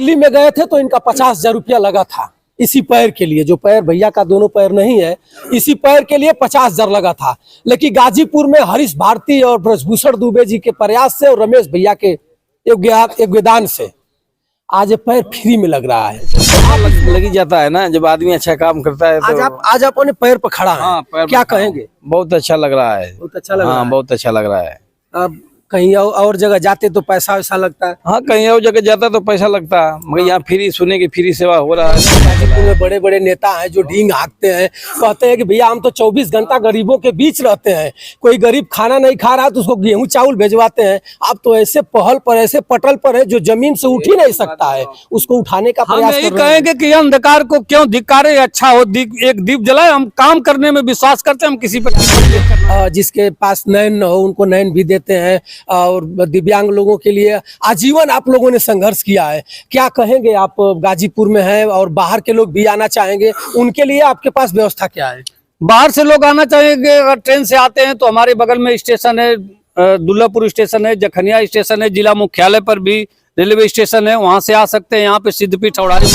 दिल्ली में गए थे तो इनका 50,000 रुपया लगा था इसी पैर के लिए। जो पैर भैया का दोनों पैर नहीं है, इसी पैर के लिए 50,000 लगा था। लेकिन गाजीपुर में हरीश भारती और ब्रजभूषण दुबे जी के प्रयास से और रमेश भैया के योगदान से आज ये पैर फ्री में लग रहा है। लगी जाता है ना, जब आदमी अच्छा काम करता है तो। आज आप अपने पैर पर खड़ा है। हाँ, क्या कहेंगे? बहुत अच्छा लग रहा है। बहुत अच्छा लग रहा है। बहुत अच्छा लग रहा है। अब कहीं और जगह जाते तो पैसा वैसा लगता है। हाँ, कहीं और जगह जाता तो पैसा लगता है, मगर यहाँ फ्री सुने की फ्री सेवा हो रहा है। गाजीपुर में बड़े बड़े नेता हैं जो ढींग हाँकते हैं, कहते हैं कि भैया हम तो 24 घंटा गरीबों के बीच रहते हैं, कोई गरीब खाना नहीं खा रहा तो उसको गेहूं चावल भेजवाते हैं। आप तो ऐसे पहल पर, ऐसे पटल पर है जो जमीन से उठ ही नहीं सकता है, उसको उठाने का प्रयास कर रहे हैं। कहेंगे कि अंधकार को क्यों धिक्कारे, अच्छा हो एक दीप जलाए। हम काम करने में विश्वास करते हैं, हम किसी पर जिसके पास नयन न हो उनको नयन भी देते हैं, और दिव्यांग लोगों के लिए आजीवन आप लोगों ने संघर्ष किया है। क्या कहेंगे? आप गाजीपुर में हैं और बाहर के लोग भी आना चाहेंगे, उनके लिए आपके पास व्यवस्था क्या है? बाहर से लोग आना चाहेंगे, अगर ट्रेन से आते हैं तो हमारे बगल में स्टेशन है, दुल्लापुर स्टेशन है, जखनिया स्टेशन है, जिला मुख्यालय पर भी रेलवे स्टेशन है, वहां से आ सकते हैं। यहाँ पे सिद्धपीठ औड़ारी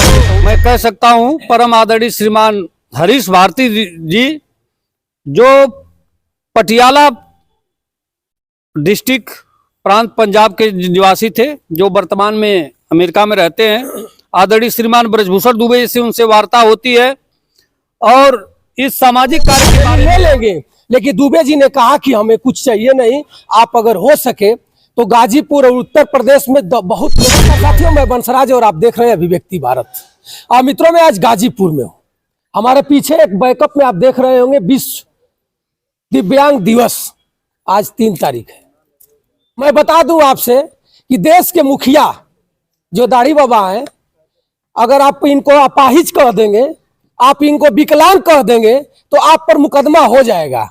मैं कह सकता हूँ परम आदरणीय श्रीमान हरीश भारती जी, जो पटियाला डिस्ट्रिक्ट प्रांत पंजाब के निवासी थे, जो वर्तमान में अमेरिका में रहते हैं। आदरणीय श्रीमान ब्रजभूषण दुबे से उनसे वार्ता होती है और इस सामाजिक कार्य के बारे में ले लेंगे। लेकिन दुबे जी ने कहा कि हमें कुछ चाहिए नहीं, आप अगर हो सके तो गाजीपुर और उत्तर प्रदेश में बहुत साथियों, मैं बंसराज और आप देख रहे हैं अभिव्यक्ति भारत। मित्रों, में आज गाजीपुर में हूँ। हमारे पीछे एक बैकअप में आप देख रहे होंगे विश्व दिव्यांग दिवस, आज 3 तारीख है। मैं बता दूं आपसे कि देश के मुखिया जो दाढ़ी बाबा हैं, अगर आप इनको अपाहिज कह देंगे, आप इनको विकलांग कह देंगे तो आप पर मुकदमा हो जाएगा।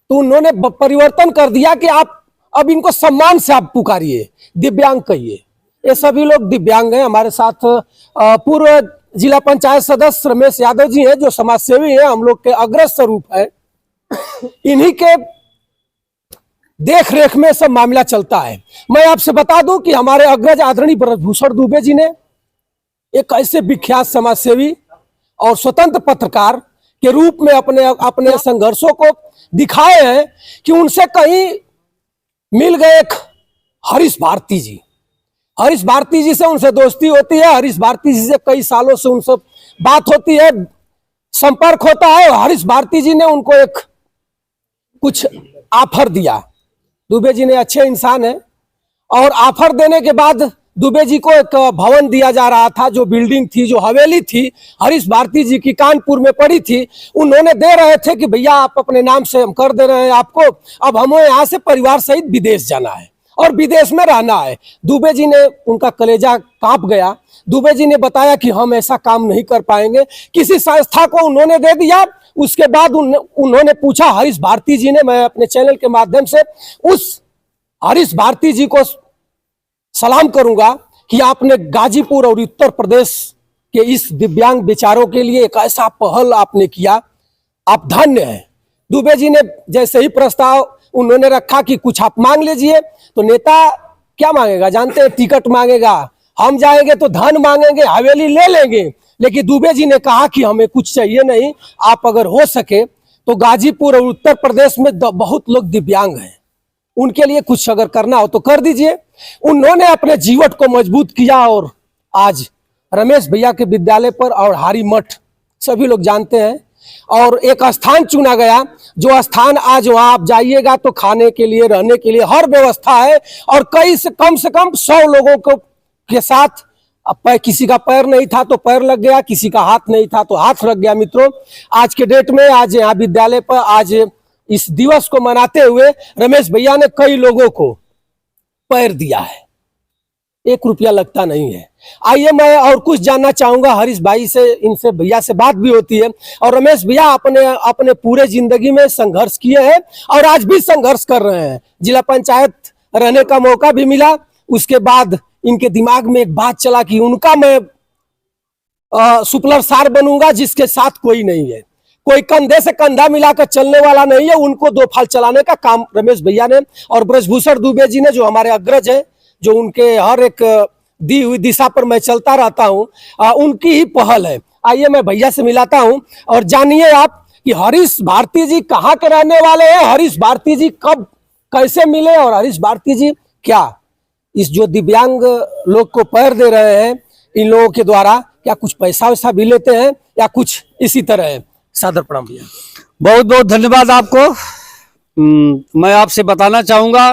तो उन्होंने परिवर्तन कर दिया कि आप अब इनको सम्मान से आप पुकारिए, दिव्यांग कहिए। ये सभी लोग दिव्यांग हैं। हमारे साथ पूर्व जिला पंचायत सदस्य रमेश यादव जी हैं, जो समाज सेवी हैं, हम लोग के अग्रज स्वरूप है। इन्हीं के देख रेख में सब मामला चलता है। मैं आपसे बता दूं कि हमारे अग्रज आदरणीय ब्रजभूषण दुबे जी ने एक ऐसे विख्यात समाजसेवी और स्वतंत्र पत्रकार के रूप में अपने संघर्षों को दिखाए हैं कि उनसे कहीं मिल गए एक हरीश भारती जी। हरीश भारती जी से उनसे दोस्ती होती है, हरीश भारती जी से कई सालों से उनसे बात होती है, संपर्क होता है। हरीश भारती जी ने उनको एक कुछ ऑफर दिया। दुबे जी ने अच्छे इंसान है, और ऑफर देने के बाद दुबे जी को एक भवन दिया जा रहा था, जो बिल्डिंग थी, जो हवेली थी, हरीश भारती जी की कानपुर में पड़ी थी। उन्होंने दे रहे थे कि भैया आप अपने नाम से हम कर दे रहे हैं आपको, अब हमें यहाँ से परिवार सहित विदेश जाना है और विदेश में रहना है। दुबे जी ने, उनका कलेजा कांप गया। दुबे जी ने बताया कि हम ऐसा काम नहीं कर पाएंगे, किसी संस्था को उन्होंने दे दिया। उसके बाद उन्होंने पूछा हरीश भारती जी ने, मैं अपने चैनल के माध्यम से उस हरीश भारती जी को सलाम करूंगा कि आपने गाजीपुर और उत्तर प्रदेश के इस दिव्यांग बेचारों के लिए एक ऐसा पहल आपने किया, आप धन्य हैं। दुबे जी ने जैसे ही प्रस्ताव उन्होंने रखा कि कुछ आप मांग लीजिए, तो नेता क्या मांगेगा जानते हैं? टिकट मांगेगा। हम जाएंगे तो धन मांगेंगे, हवेली ले लेंगे। लेकिन दुबे जी ने कहा कि हमें कुछ चाहिए नहीं, आप अगर हो सके तो गाजीपुर और उत्तर प्रदेश में बहुत लोग दिव्यांग हैं, उनके लिए कुछ अगर करना हो तो कर दीजिए। उन्होंने अपने जीवट को मजबूत किया और आज रमेश भैया के विद्यालय पर और हारी मठ सभी लोग जानते हैं, और एक स्थान चुना गया, जो स्थान आज वहां आप जाइएगा तो खाने के लिए, रहने के लिए हर व्यवस्था है। और से कम 100 लोगों को के साथ, अब किसी का पैर नहीं था तो पैर लग गया, किसी का हाथ नहीं था तो हाथ लग गया। मित्रों, आज के डेट में, आज यहाँ विद्यालय पर आज इस दिवस को मनाते हुए रमेश भैया ने कई लोगों को पैर दिया है, 1 रुपया लगता नहीं है। आइए मैं और कुछ जानना चाहूंगा हरीश भाई से, इनसे भैया से बात भी होती है। और रमेश भैया अपने पूरे जिंदगी में संघर्ष किए हैं और आज भी संघर्ष कर रहे हैं। जिला पंचायत रहने का मौका भी मिला, उसके बाद इनके दिमाग में एक बात चला कि उनका मैं सुपलर सार बनूंगा जिसके साथ कोई नहीं है, कोई कंधे से कंधा मिलाकर चलने वाला नहीं है। उनको 2 फाल चलाने का काम रमेश भैया ने और ब्रजभूषण दुबे जी ने, जो हमारे अग्रज हैं, जो उनके हर एक दी हुई दिशा पर मैं चलता रहता हूँ, उनकी ही पहल है। आइए मैं भैया से मिलाता हूँ और जानिए आप कि हरीश भारती जी कहाँ के रहने वाले हैं, हरीश भारती जी कब कैसे मिले और हरीश भारती जी क्या इस जो दिव्यांग लोग को पैर दे रहे हैं इन लोगों के द्वारा क्या कुछ पैसा वैसा भी लेते हैं या कुछ इसी तरह है। सादर प्रणाम भैया। बहुत बहुत धन्यवाद आपको। मैं आपसे बताना चाहूंगा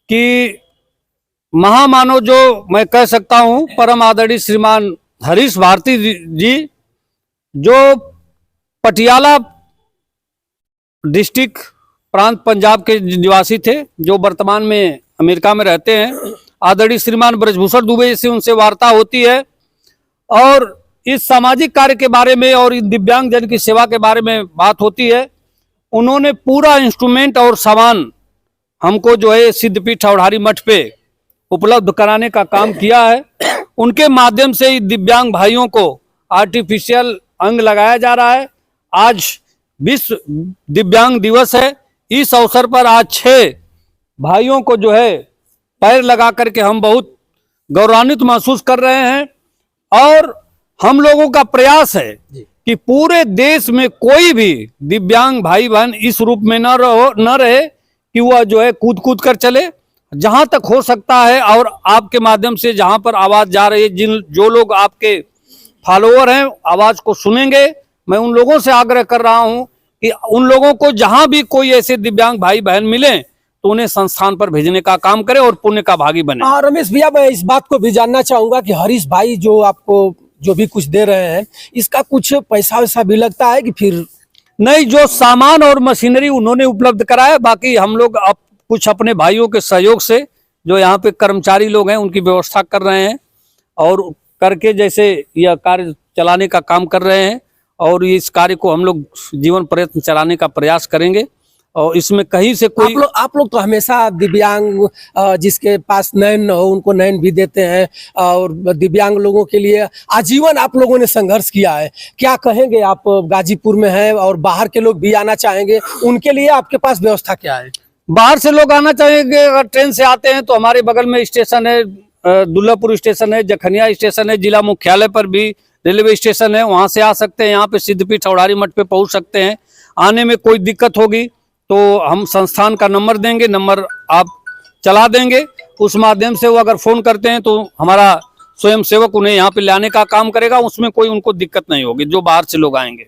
कि महामानव जो मैं कह सकता हूं परम आदरणीय श्रीमान हरीश भारती जी जो पटियाला डिस्ट्रिक्ट प्रांत पंजाब के निवासी थे, जो वर्तमान में अमेरिका में रहते हैं। आदरणीय श्रीमान ब्रजभूषण दुबे से उनसे वार्ता होती है और इस सामाजिक कार्य के बारे में और इस दिव्यांग जन की सेवा के बारे में बात होती है। उन्होंने पूरा इंस्ट्रूमेंट और सामान हमको जो है सिद्धपीठ ठौड़ारी मठ पे उपलब्ध कराने का काम किया है। उनके माध्यम से दिव्यांग भाइयों को आर्टिफिशियल अंग लगाया जा रहा है। आज विश्व दिव्यांग दिवस है। इस अवसर पर आज 6 भाइयों को जो है पैर लगा करके हम बहुत गौरवान्वित महसूस कर रहे हैं और हम लोगों का प्रयास है कि पूरे देश में कोई भी दिव्यांग भाई बहन इस रूप में न रहे कि वह जो है कूद कूद कर चले। जहां तक हो सकता है और आपके माध्यम से जहां पर आवाज जा रही है, जो लोग आपके फॉलोअर हैं आवाज को सुनेंगे, मैं उन लोगों से आग्रह कर रहा हूं कि उन लोगों को जहां भी कोई ऐसे दिव्यांग भाई बहन मिले तो उन्हें संस्थान पर भेजने का काम करें और पुण्य का भागी बने। हाँ रमेश भैया, मैं इस बात को भी जानना चाहूंगा कि हरीश भाई जो आपको जो भी कुछ दे रहे हैं इसका कुछ पैसा वैसा भी लगता है कि फिर नहीं? जो सामान और मशीनरी उन्होंने उपलब्ध कराया, बाकी हम लोग अब कुछ अपने भाइयों के सहयोग से जो यहाँ पे कर्मचारी लोग हैं उनकी व्यवस्था कर रहे हैं और करके जैसे यह कार्य चलाने का काम कर रहे हैं और इस कार्य को हम लोग जीवन प्रयत्न चलाने का प्रयास करेंगे। और इसमें कहीं से कोई आप लोग तो हमेशा दिव्यांग जिसके पास नयन न हो उनको नयन भी देते हैं और दिव्यांग लोगों के लिए आजीवन आप लोगों ने संघर्ष किया है। क्या कहेंगे आप? गाजीपुर में हैं और बाहर के लोग भी आना चाहेंगे, उनके लिए आपके पास व्यवस्था क्या है? बाहर से लोग आना चाहेंगे अगर ट्रेन से आते हैं तो हमारे बगल में स्टेशन है, दुल्लापुर स्टेशन है, जखनिया स्टेशन है, जिला मुख्यालय पर भी रेलवे स्टेशन है, वहां से आ सकते हैं। यहाँ पे सिद्धपीठ ठौड़ारी मठ पे पहुंच सकते हैं। आने में कोई दिक्कत होगी तो हम संस्थान का नंबर देंगे, नंबर आप चला देंगे, उस माध्यम से वो अगर फोन करते हैं तो हमारा स्वयं सेवक उन्हें यहाँ पे लाने का काम करेगा। उसमें कोई उनको दिक्कत नहीं होगी जो बाहर से लोग आएंगे।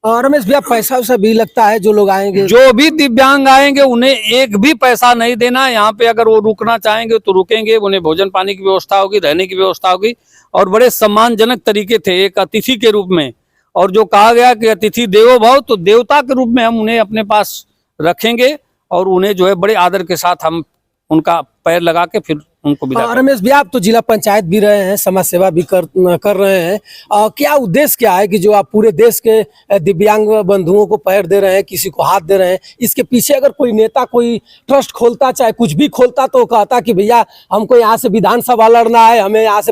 रमेश भैया, पैसा वैसा भी लगता है जो लोग आएंगे? जो भी दिव्यांग आएंगे उन्हें एक भी पैसा नहीं देना। यहाँ पे अगर वो रुकना चाहेंगे तो रुकेंगे, उन्हें भोजन पानी की व्यवस्था होगी, रहने की व्यवस्था होगी और बड़े सम्मानजनक तरीके थे एक अतिथि के रूप में। और जो कहा गया कि अतिथि देवो भव, तो देवता के रूप में हम उन्हें अपने पास रखेंगे और उन्हें जो है बड़े आदर के साथ हम उनका पैर लगा के फिर उनको विदा करेंगे। रमेश भैया, आप तो जिला पंचायत भी रहे हैं, समाज सेवा भी कर रहे हैं, क्या उद्देश्य क्या है कि जो आप पूरे देश के दिव्यांग बंधुओं को पैर दे रहे हैं, किसी को हाथ दे रहे हैं? इसके पीछे अगर कोई नेता कोई ट्रस्ट खोलता, चाहे कुछ भी खोलता, तो कहता कि भैया हमको यहाँ से विधानसभा लड़ना है, हमें यहाँ से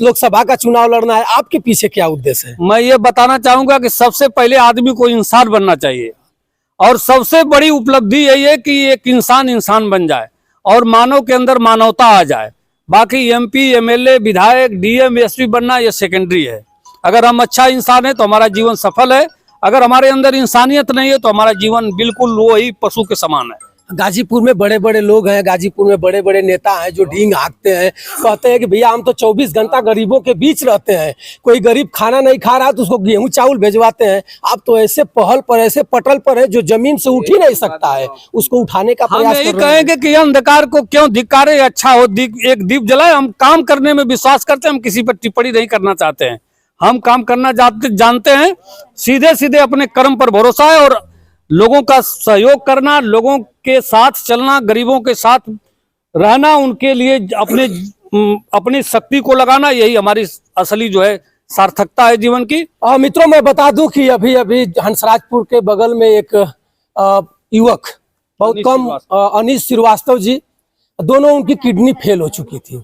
लोकसभा का चुनाव लड़ना है। आपके पीछे क्या उद्देश्य है? मैं ये बताना चाहूंगा कि सबसे पहले आदमी को इंसान बनना चाहिए और सबसे बड़ी उपलब्धि यही है कि एक इंसान बन जाए और मानव के अंदर मानवता आ जाए। बाकी एमपी, एमएलए, विधायक, डीएम, एसपी बनना ये सेकेंडरी है। अगर हम अच्छा इंसान है तो हमारा जीवन सफल है। अगर हमारे अंदर इंसानियत नहीं है तो हमारा जीवन बिल्कुल वही पशु के समान है। गाजीपुर में बड़े बड़े लोग हैं, गाजीपुर में बड़े बड़े नेता हैं जो ढींग हाँकते हैं, कहते हैं कि भैया हम तो 24 घंटा गरीबों के बीच रहते हैं, कोई गरीब खाना नहीं खा रहा तो उसको गेहूं चावल भेजवाते हैं। आप तो ऐसे पहल पर, ऐसे पटल पर है जो जमीन से उठ ही नहीं सकता है, उसको उठाने का प्रयास कर रहे हैं। कहेंगे कि अंधकार को क्यों धिक्कारे, अच्छा हो एक दीप जलाए। हम काम करने में विश्वास करते हैं, हम किसी पर टिप्पणी नहीं करना चाहते हैं। हम काम करना जानते हैं, सीधे सीधे अपने कर्म पर भरोसा है और लोगों का सहयोग करना, लोगों के साथ चलना, गरीबों के साथ रहना, उनके लिए अपनी शक्ति को लगाना, यही हमारी असली जो है सार्थकता है जीवन की। मित्रों, मैं बता दूं कि अभी अभी हंसराजपुर के बगल में एक युवक, बहुत कम, अनीश श्रीवास्तव जी, दोनों उनकी किडनी फेल हो चुकी थी।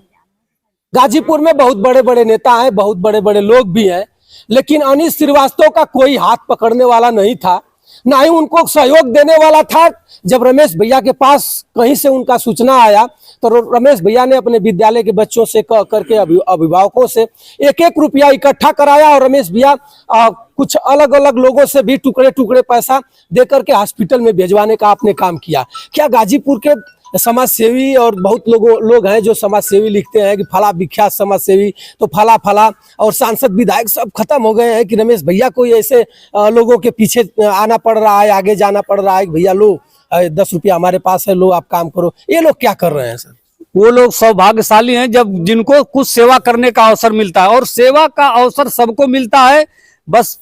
गाजीपुर में बहुत बड़े बड़े नेता हैं, बहुत बड़े बड़े लोग भी हैं, लेकिन अनीश श्रीवास्तव का कोई हाथ पकड़ने वाला नहीं था। ना ही उनको सहयोग देने वाला था। जब रमेश भैया के पास कहीं से उनका सूचना आया तो रमेश भैया ने अपने विद्यालय के बच्चों से करके अभिभावकों से 1-1 रुपया इकट्ठा कराया और रमेश भैया कुछ अलग अलग लोगों से भी टुकड़े टुकड़े पैसा दे करके हॉस्पिटल में भेजवाने का आपने काम किया। क्या गाजीपुर के समाज सेवी और बहुत लोग हैं जो समाज सेवी लिखते हैं कि फला विख्यात समाज सेवी तो फला फला और सांसद विधायक सब खत्म हो गए हैं कि रमेश भैया को ऐसे लोगों के पीछे आना पड़ रहा है, आगे जाना पड़ रहा है कि भैया लो 10 रुपया हमारे पास है, लो आप काम करो। ये लोग क्या कर रहे हैं सर? वो लोग सौभाग्यशाली हैं जब जिनको कुछ सेवा करने का अवसर मिलता है, और सेवा का अवसर सबको मिलता है, बस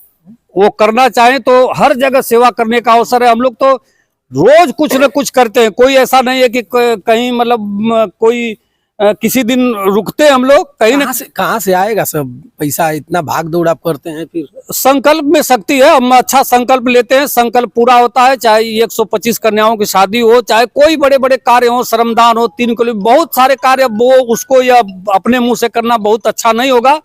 वो करना चाहें तो हर जगह सेवा करने का अवसर है। हम लोग तो रोज कुछ न कुछ करते हैं, कोई ऐसा नहीं है कि कहीं मतलब कोई किसी दिन रुकते हैं। हम लोग कहीं ना कहाँ से आएगा सब पैसा? इतना भाग दौड़ आप करते हैं, फिर संकल्प में शक्ति है। हम अच्छा संकल्प लेते हैं, संकल्प पूरा होता है। चाहे 125 कन्याओं की शादी हो, चाहे कोई बड़े बड़े कार्य हो, श्रमदान हो, 3 किलो, बहुत सारे कार्य, वो उसको या अपने मुंह से करना बहुत अच्छा नहीं होगा।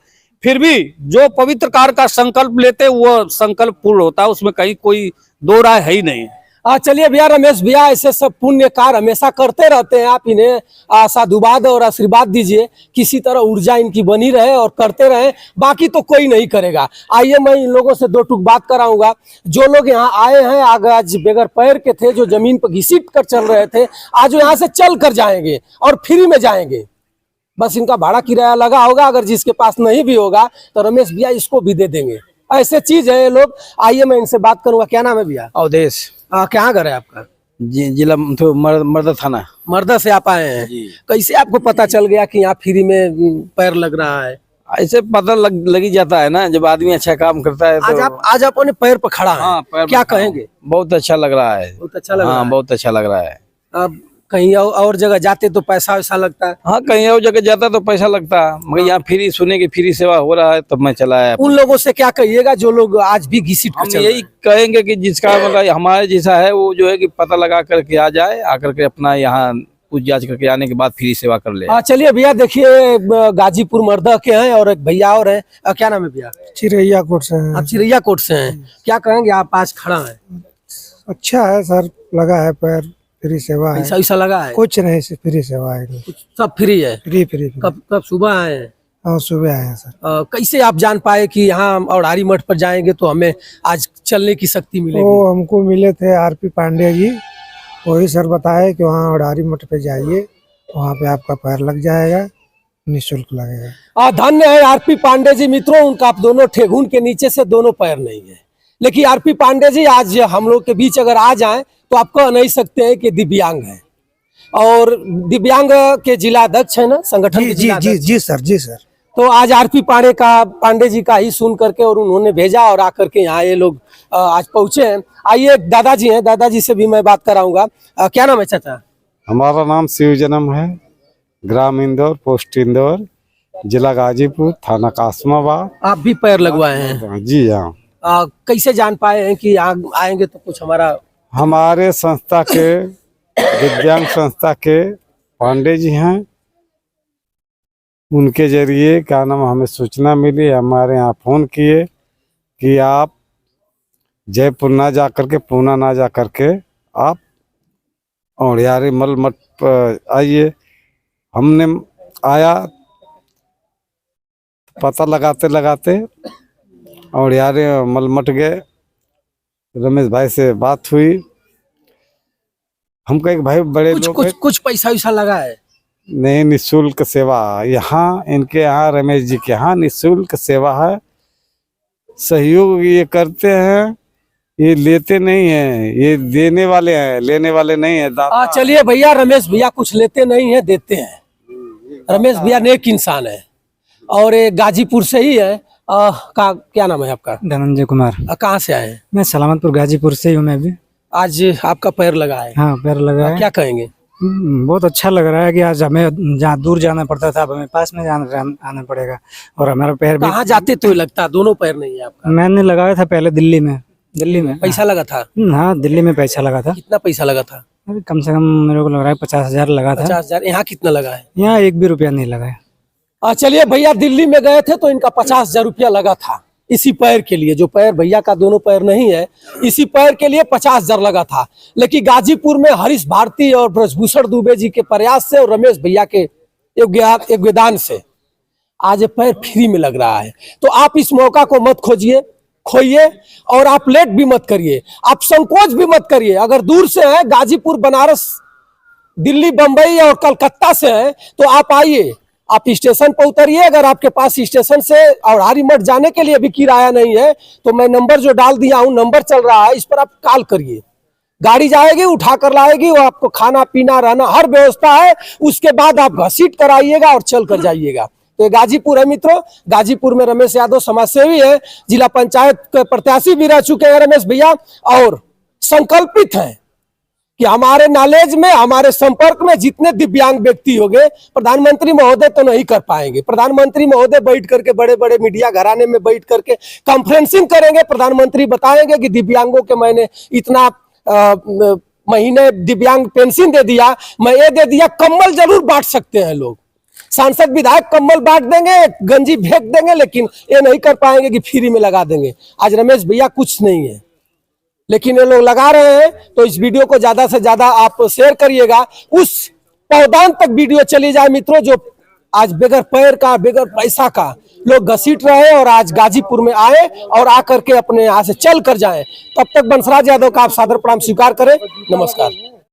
फिर भी जो पवित्र कार्य का संकल्प लेते हैं वो संकल्प पूर्ण होता है, उसमें कहीं कोई दो राय है ही नहीं। चलिए भैया, रमेश भैया ऐसे सब पुण्य कार्य हमेशा करते रहते हैं। आप इन्हें साधुवाद और आशीर्वाद दीजिए, किसी तरह ऊर्जा इनकी बनी रहे और करते रहे, बाकी तो कोई नहीं करेगा। आइए मैं इन लोगों से 2 टूक बात कराऊंगा। जो लोग यहाँ आए हैं आज बगैर पैर के थे, जो जमीन पर घिसीट कर चल रहे थे, आज यहाँ से चल कर जाएंगे और फ्री में जाएंगे। बस इनका भाड़ा किराया लगा होगा, अगर जिसके पास नहीं भी होगा तो रमेश भैया इसको भी दे देंगे। ऐसे चीज है ये लोग। आइए मैं इनसे बात करूंगा। क्या नाम है भैया? अवधेश। क्या घर है आपका? जिला मर्दा थाना। मर्दा से आप आए हैं? कैसे आपको पता चल गया कि यहाँ फ्री में पैर लग रहा है? ऐसे पता लग ही जाता है ना, जब आदमी अच्छा काम करता है तो। आज आप अपने पैर पर खड़ा है। हाँ, क्या कहेंगे? बहुत अच्छा लग रहा है। बहुत अच्छा लग रहा है। बहुत अच्छा लग रहा है। अब कहीं और जगह जाते तो पैसा वैसा लगता है? हाँ, कहीं और जगह जाता तो पैसा लगता, मगर यहाँ फ्री सुने की फ्री सेवा हो रहा है तब मैं चला है। उन लोगों से क्या कहिएगा जो लोग आज भी घिसिट कर हम चल रहे यही हैं? कहेंगे कि जिसका मतलब हमारे जैसा है वो जो है कि पता लगा करके आ जाए, आकर के अपना यहाँ पूछ जांच करके आने के बाद फ्री सेवा कर ले। चलिए भैया, देखिए गाजीपुर मर्दा के हैं और एक भैया और है। क्या नाम है भैया? चिरैया कोट से हैं। आप चिरैया कोट से हैं। क्या कहेंगे, आप आज खड़ा है? अच्छा है सर, लगा है पैर, फ्री सेवा है। पैसा वैसा लगा है? कुछ नहीं, फ्री सेवा है, सब फ्री है? फ्री। कब सुबह आए हैं? हाँ, सुबह आए हैं सर। कैसे आप जान पाए कि यहाँ औड़ारी मठ पर जाएंगे तो हमें आज चलने की शक्ति मिलेगी? वो हमको मिले थे आरपी पांडे जी, वही सर बताए कि वहाँ औड़ारी मठ पे जाइए, वहाँ पे आपका पैर लग जाएगा, निःशुल्क लगेगा। धन्य है आरपी पांडे जी। मित्रों, उनका आप दोनों ठेहुन के नीचे से दोनों पैर नहीं है, लेकिन आरपी पांडे जी आज हम लोग के बीच अगर आ जाएं तो आप कह नहीं सकते हैं कि दिव्यांग है। और दिव्यांग के जिला अध्यक्ष है ना, संगठन के जिला अध्यक्ष। जी सर। तो आज आरपी पांडे जी का ही सुन करके और उन्होंने भेजा और आकर के यहाँ ये लोग आज पहुंचे हैं। आइए, दादाजी हैं, दादाजी से भी मैं बात कराऊंगा। क्या नाम है चाचा? हमारा नाम शिव जन्म है, ग्राम इंदौर, पोस्ट इंदौर, जिला गाजीपुर, थाना कासमाबाद। आप भी पैर लगवाए हैं? जी हाँ। कैसे जान पाए हैं कि आएंगे तो कुछ हमारे संस्था के दिव्यांग संस्था के पांडे जी हैं, उनके जरिए क्या नाम हमें सूचना मिली, हमारे यहाँ फोन किए कि आप जयपुर ना जा करके, पूना ना जा करके आप औड़ियारी मल मठ आइए। हमने आया, पता लगाते लगाते औड़ियारी मल मठ गए। रमेश भाई से बात हुई, हमको एक भाई बड़े लोग कुछ पैसा वैसा लगा है? नहीं, निःशुल्क सेवा यहाँ, इनके यहाँ रमेश जी के यहाँ निःशुल्क सेवा है। सहयोग ये करते हैं, ये लेते नहीं है, ये देने वाले हैं, लेने वाले नहीं है। चलिए भैया, रमेश भैया कुछ लेते नहीं है, देते हैं। रमेश भैया नेक इंसान है और ये गाजीपुर से ही है। क्या नाम है आपका? धनंजय कुमार। कहाँ से आए हैं? मैं सलामतपुर गाजीपुर से हूँ। मैं भी आज आपका पैर लगा है? हाँ, पैर लगा है। क्या कहेंगे? बहुत अच्छा लग रहा है कि आज हमें जहाँ दूर जाना पड़ता था, अब हमें पास में आना पड़ेगा। और हमारा पैर भी कहाँ जाते तो लगता दोनों पैर नहीं है आपका? मैंने लगाया था पहले दिल्ली में। पैसा लगा था? हाँ, दिल्ली में पैसा लगा था। कितना पैसा लगा था? अरे कम से कम मेरे को लग रहा है 50,000 लगा था। 50,000? यहाँ कितना लगा है? यहाँ 1 भी रुपया नहीं लगा है। चलिए भैया, दिल्ली में गए थे तो इनका 50,000 रुपया लगा था। इसी पैर के लिए, जो पैर भैया का दोनों पैर नहीं है, इसी पैर के लिए 50,000 लगा था। लेकिन गाजीपुर में हरीश भारती और ब्रजभूषण दुबे जी के प्रयास से और रमेश भैया के योगदान से आज ये पैर फ्री में लग रहा है। तो आप इस मौका को मत खोइए और आप लेट भी मत करिए, आप संकोच भी मत करिए। अगर दूर से है, गाजीपुर, बनारस, दिल्ली, बंबई और कलकत्ता से है, तो आप आइए, आप स्टेशन पर उतरिए। अगर आपके पास स्टेशन से औढ़ारी मठ जाने के लिए भी किराया नहीं है, तो मैं नंबर जो डाल दिया हूं, नंबर चल रहा है, इस पर आप कॉल करिए, गाड़ी जाएगी, उठा कर लाएगी, वो आपको खाना पीना रहना हर व्यवस्था है। उसके बाद आप घसीट कर आइएगा और चल कर जाइएगा। तो ये गाजीपुर है मित्रों, गाजीपुर में रमेश यादव समाजसेवी है, जिला पंचायत के प्रत्याशी भी रह चुके हैं रमेश भैया, और संकल्पित हैं कि हमारे नॉलेज में, हमारे संपर्क में जितने दिव्यांग व्यक्ति होंगे, प्रधानमंत्री महोदय तो नहीं कर पाएंगे। प्रधानमंत्री महोदय बैठ करके, बड़े बड़े मीडिया घराने में बैठ करके कॉन्फ्रेंसिंग करेंगे, प्रधानमंत्री बताएंगे कि दिव्यांगों के मैंने इतना महीने दिव्यांग पेंशन दे दिया, मैं ये दे दिया। कम्बल जरूर बांट सकते हैं लोग, सांसद विधायक कम्बल बांट देंगे, गंजी फेंक देंगे, लेकिन ये नहीं कर पाएंगे कि फ्री में लगा देंगे। आज रमेश भैया कुछ नहीं है, लेकिन ये लोग लगा रहे हैं। तो इस वीडियो को ज्यादा से ज्यादा आप शेयर करिएगा, उस पौधान तक वीडियो चली जाए मित्रों, जो आज बगैर पैर का, बगैर पैसा का लोग घसीट रहे हैं और आज गाजीपुर में आए और आकर के अपने यहाँ से चल कर जाएं। तब तक बंसराज यादव का आप सादर प्रणाम स्वीकार करें। नमस्कार।